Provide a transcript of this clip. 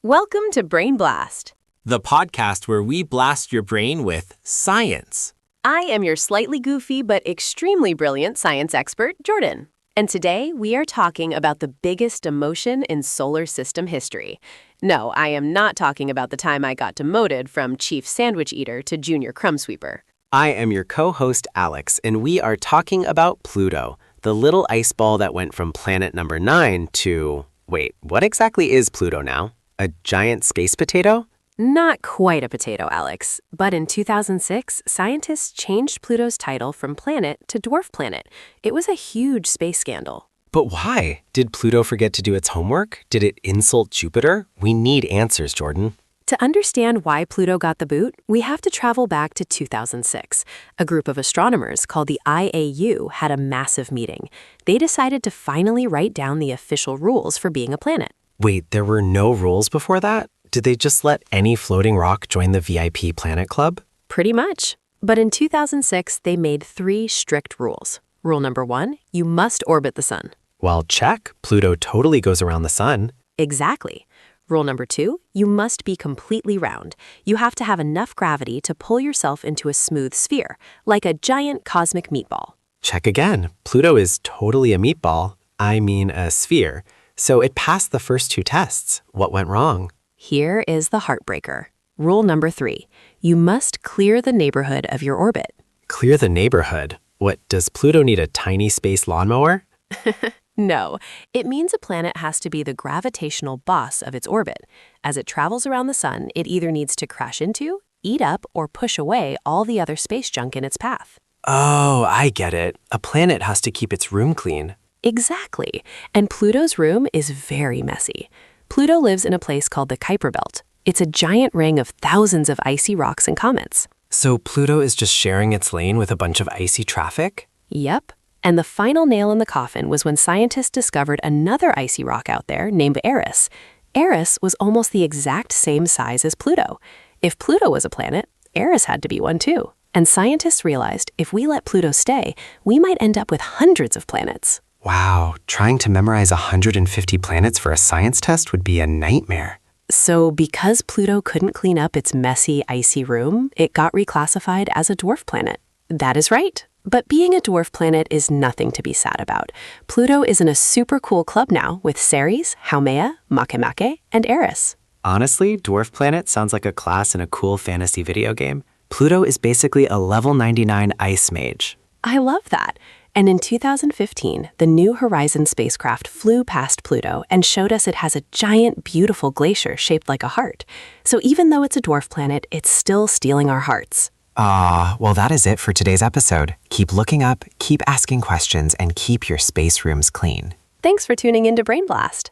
Welcome to Brain Blast. The podcast where we blast your brain with science. I am your slightly goofy but extremely brilliant science expert, Jordan. And today we are talking about the biggest demotion in solar system history. No, I am not talking about the time I got demoted from chief sandwich eater to junior crumb sweeper. I am your co-host, Alex, and we are talking about Pluto, the little ice ball that went from planet number 9 to... Wait, what exactly is Pluto now? A giant space potato? Not quite a potato, Alex. But in 2006, scientists changed Pluto's title from planet to dwarf planet. It was a huge space scandal. But why? Did Pluto forget to do its homework? Did it insult Jupiter? We need answers, Jordan. To understand why Pluto got the boot, we have to travel back to 2006. A group of astronomers called the IAU had a massive meeting. They decided to finally write down the official rules for being a planet. Wait, there were no rules before that? Did they just let any floating rock join the VIP Planet Club? Pretty much. But in 2006, they made 3 strict rules. Rule number 1, you must orbit the sun. Well, check. Pluto totally goes around the sun. Exactly. Rule number 2, you must be completely round. You have to have enough gravity to pull yourself into a smooth sphere, like a giant cosmic meatball. Check again. Pluto is totally a meatball. I mean a sphere. So it passed the first 2 tests. What went wrong? Here is the heartbreaker. Rule number 3, you must clear the neighborhood of your orbit. Clear the neighborhood? What, does Pluto need a tiny space lawnmower? No, it means a planet has to be the gravitational boss of its orbit. As it travels around the sun, it either needs to crash into, eat up, or push away all the other space junk in its path. Oh, I get it. A planet has to keep its room clean. Exactly. And Pluto's room is very messy. Pluto lives in a place called the Kuiper Belt. It's a giant ring of thousands of icy rocks and comets. So Pluto is just sharing its lane with a bunch of icy traffic? Yep. And the final nail in the coffin was when scientists discovered another icy rock out there named Eris. Eris was almost the exact same size as Pluto. If Pluto was a planet, Eris had to be one too. And scientists realized if we let Pluto stay, we might end up with hundreds of planets. Wow, trying to memorize 150 planets for a science test would be a nightmare. So because Pluto couldn't clean up its messy, icy room, it got reclassified as a dwarf planet. That is right. But being a dwarf planet is nothing to be sad about. Pluto is in a super cool club now with Ceres, Makemake.A, and Eris. Honestly, dwarf planet sounds like a class in a cool fantasy video game. Pluto is basically a level 99 ice mage. I love that. And in 2015, the New Horizons spacecraft flew past Pluto and showed us it has a giant, beautiful glacier shaped like a heart. So even though it's a dwarf planet, it's still stealing our hearts. Well, that is it for today's episode. Keep looking up, keep asking questions, and keep your space rooms clean. Thanks for tuning in to Brain Blast.